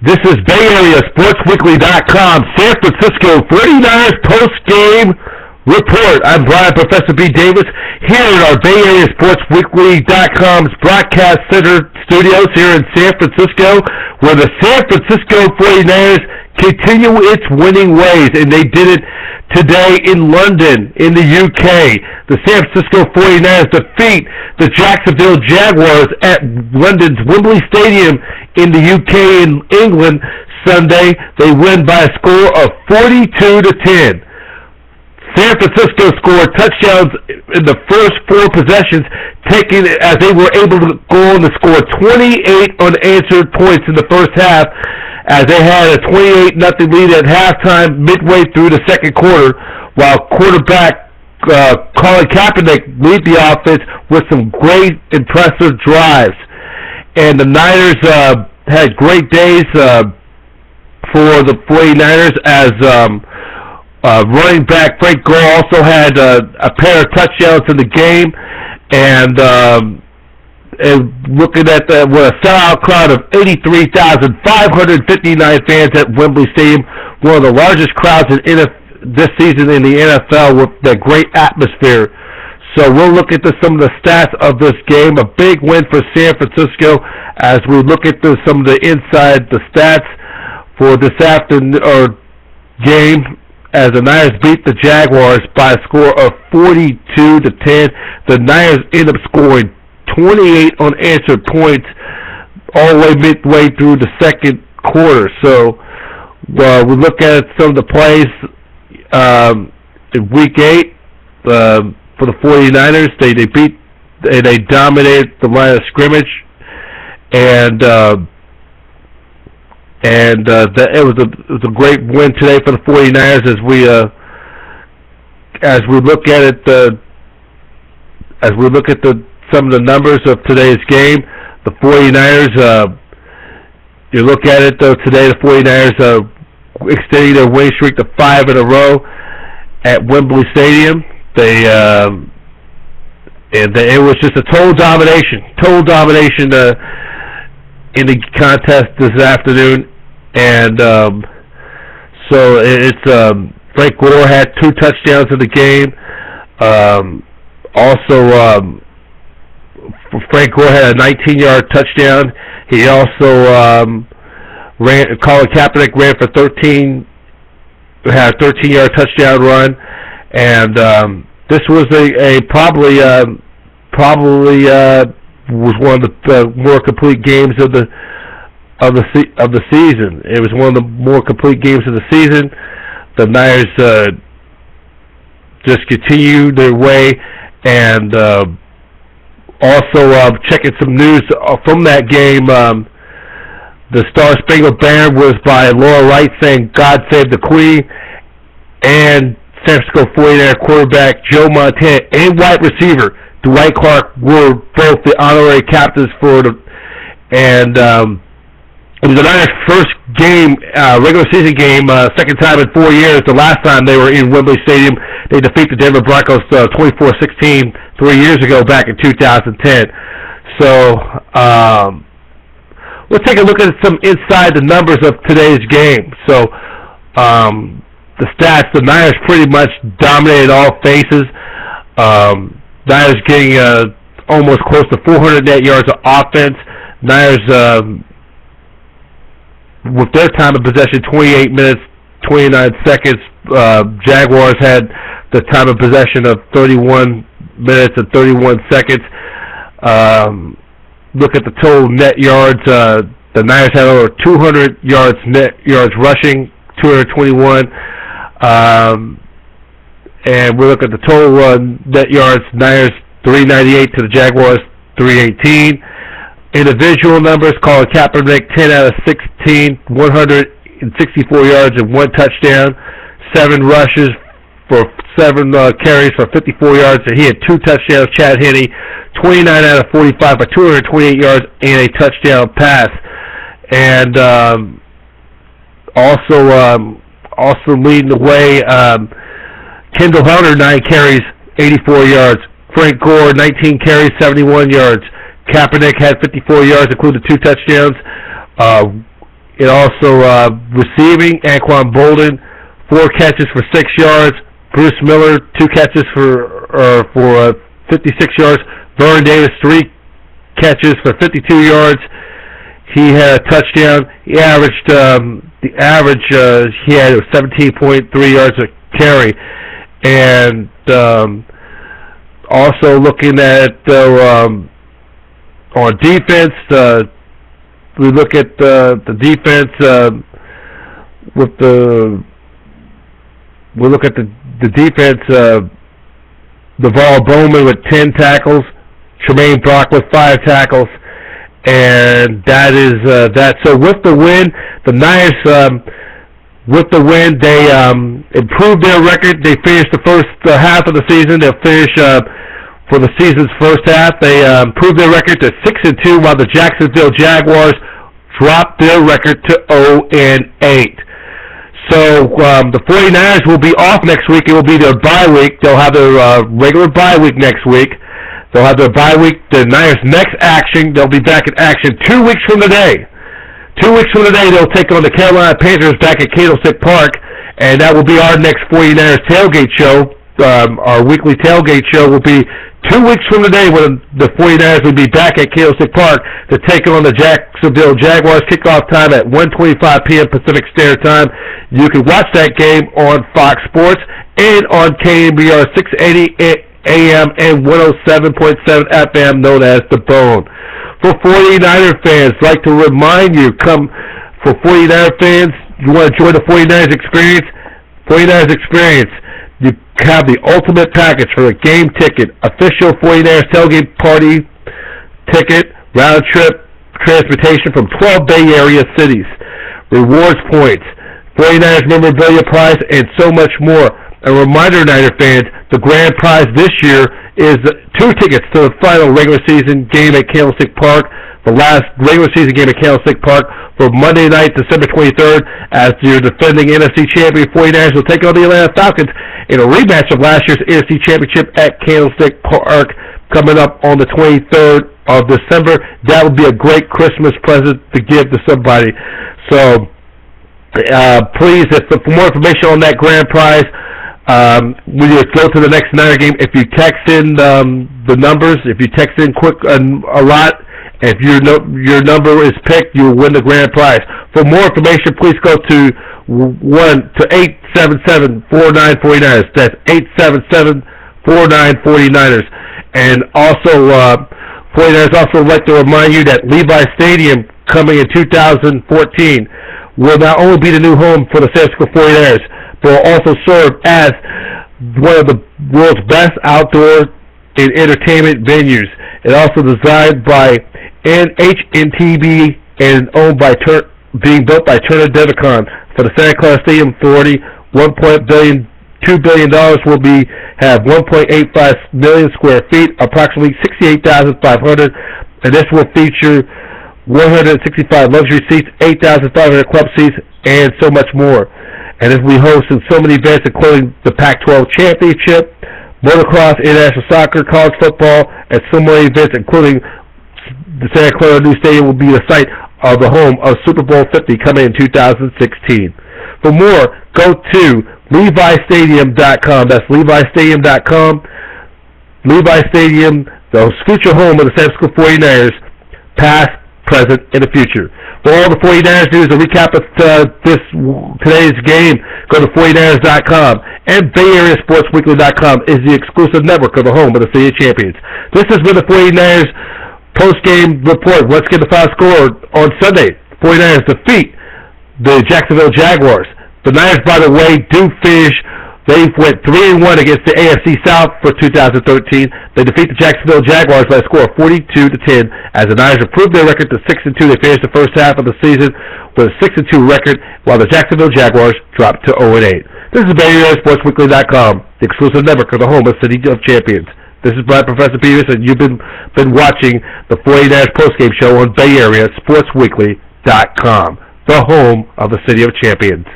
This is Bay Area SportsWeekly.com San Francisco 49ers post-game report. I'm Brian Professor B. Davis here in our Bay Area SportsWeekly.com's broadcast center studios here in San Francisco, where the San Francisco 49ers continue its winning ways, and they did it today in London, in the UK. The San Francisco 49ers defeat the Jacksonvillie Jaguars at London's Wembley Stadium in the UK in England Sunday. They win by a score of 42-10. San Francisco scored touchdowns in the first four possessions, taking as they were able to go on to score 28 unanswered points in the first half, as they had a 28-0 lead at halftime midway through the second quarter, while quarterback Colin Kaepernick lead the offense with some great, impressive drives. And the Niners had great days for the 49ers, as running back Frank Gore also had a pair of touchdowns in the game, and looking at with a sellout crowd of 83,559 fans at Wembley Stadium, one of the largest crowds this season in the NFL, with the great atmosphere. So we'll look at some of the stats of this game. A big win for San Francisco, as we look at some of the stats for this afternoon game, as the Niners beat the Jaguars by a score of 42-10. The Niners end up scoring 28 unanswered points all the way midway through the second quarter. So we look at some of the plays in Week 8 for the 49ers. They dominated the line of scrimmage, and it was a great win today for the 49ers, as we look at it. Some of the numbers of today's game. The 49ers, you look at it though today, the 49ers extending their winning streak to 5 in a row at Wembley Stadium. It was just a total domination in the contest this afternoon, and so it's Frank Gore had 2 touchdowns in the game. Frank Gore had a 19-yard touchdown. He also Colin Kaepernick ran for had a 13-yard touchdown run, and this was probably was one of the more complete games of the season. It was one of the more complete games of the season. The Niners just continued their way, and also checking some news from that game. The Star Spangled Banner was by Laura Wright saying "God Save the Queen," and San Francisco 49er quarterback Joe Montana and wide receiver Dwight Clark were both the honorary captains for the, and it was the Niners' first game, regular season game, second time in 4 years. The last time they were in Wembley Stadium, they defeated the Denver Broncos 24-16 3 years ago, back in 2010. So let's take a look at some inside the numbers of today's game. So the stats, the Niners pretty much dominated all faces. Niners getting almost close to 400 net yards of offense. Niners, with their time of possession, 28 minutes, 29 seconds. Jaguars had the time of possession of 31 minutes and 31 seconds. Look at the total net yards. The Niners had over 200 net yards rushing, 221. And we look at the total net yards. Niners 398 to the Jaguars 318. Individual numbers: Colin Kaepernick 10 out of 16, 164 yards and 1 touchdown, 7 rushes for 7 carries for 54 yards, and he had 2 touchdowns. Chad Henne 29 out of 45 for 228 yards and a touchdown pass. And also leading the way, Kendall Hunter 9 carries, 84 yards. Frank Gore 19 carries, 71 yards. Kaepernick had 54 yards, including 2 touchdowns. It also receiving, Anquan Bolden, 4 catches for 6 yards. Bruce Miller, 2 catches for 56 yards. Vernon Davis, 3 catches for 52 yards. He had a touchdown. He averaged he had 17.3 yards a carry. And also looking at on defense, we look at the defense with the. We look at the defense. Navarro Bowman with 10 tackles, Tremaine Brock with 5 tackles, and that is that. So with the win, the Niners they improved their record. They finished the first half of the season. They'll finish for the season's first half. They improved their record to 6-2, while the Jacksonville Jaguars dropped their record to 0-8. So the 49ers will be off next week. It will be their bye week. They'll have their regular bye week next week. They'll have their bye week. The Niners' next action, they'll be back in action 2 weeks from today. 2 weeks from today, they'll take on the Carolina Panthers back at Candlestick Park, and that will be our next 49ers tailgate show. Our weekly tailgate show will be 2 weeks from today when the 49ers will be back at Candlestick Park to take on the Jacksonville Jaguars. Kickoff time at 1:25 p.m. Pacific Standard Time. You can watch that game on Fox Sports and on KMBR 680 AM and 107.7 FM, known as The Bone. For 49er fans, I'd like to remind you, for 49er fans, you want to join the 49ers experience? 49ers experience. You have the ultimate package for a game ticket, official 49ers tailgate party ticket, round trip transportation from 12 Bay Area cities, rewards points, 49ers memorabilia prize, and so much more. A reminder, Niner fans, the grand prize this year is 2 tickets to the final regular season game at Candlestick Park, the last regular season game at Candlestick Park for Monday night, December 23rd, as your defending NFC champion 49ers will take on the Atlanta Falcons in a rematch of last year's NFC Championship at Candlestick Park coming up on the 23rd of December. That would be a great Christmas present to give to somebody. So, please, for more information on that grand prize, when you go to the next Niner game, if you text in the numbers, if you text in quick a lot, if your number is picked, you will win the grand prize. For more information, please go to 877-4949ers. That's 877-4949ers. And also, 49ers also would like to remind you that Levi Stadium, coming in 2014, will not only be the new home for the San Francisco 49ers, but will also serve as one of the world's best outdoor and entertainment venues. It also designed by NHNTB and owned by being built by Turner Devicon for the Santa Clara Stadium Authority. $2 billion will have 1.85 million square feet, approximately 68,500, and this will feature 165 luxury seats, 8,500 club seats, and so much more. And as we host so many events, including the Pac-12 Championship, motocross, international soccer, college football, and so many events, including the Santa Clara new stadium will be the site of the home of Super Bowl 50 coming in 2016. For more, go to LeviStadium.com. That's LeviStadium.com. Levi Stadium, the future home of the San Francisco 49ers, past, present, and the future. For all the 49ers news, a recap of today's game, go to 49ers.com. And BayAreaSportsWeekly.com is the exclusive network of the home of the City of Champions. This has been the 49ers post-game report. Let's get the final score on Sunday. 49ers defeat the Jacksonville Jaguars. The Niners, by the way, do finish. They went 3-1 against the AFC South for 2013. They defeat the Jacksonville Jaguars by a score of 42-10. As the Niners improved their record to 6-2, they finished the first half of the season with a 6-2 record, while the Jacksonville Jaguars dropped to 0-8. This is BayAreaSportsWeekly.com, the exclusive network of the home of City of Champions. This is Brian Professor Peters, and you've been watching the 49ers postgame show on BayAreaSportsWeekly.com, the home of the City of Champions.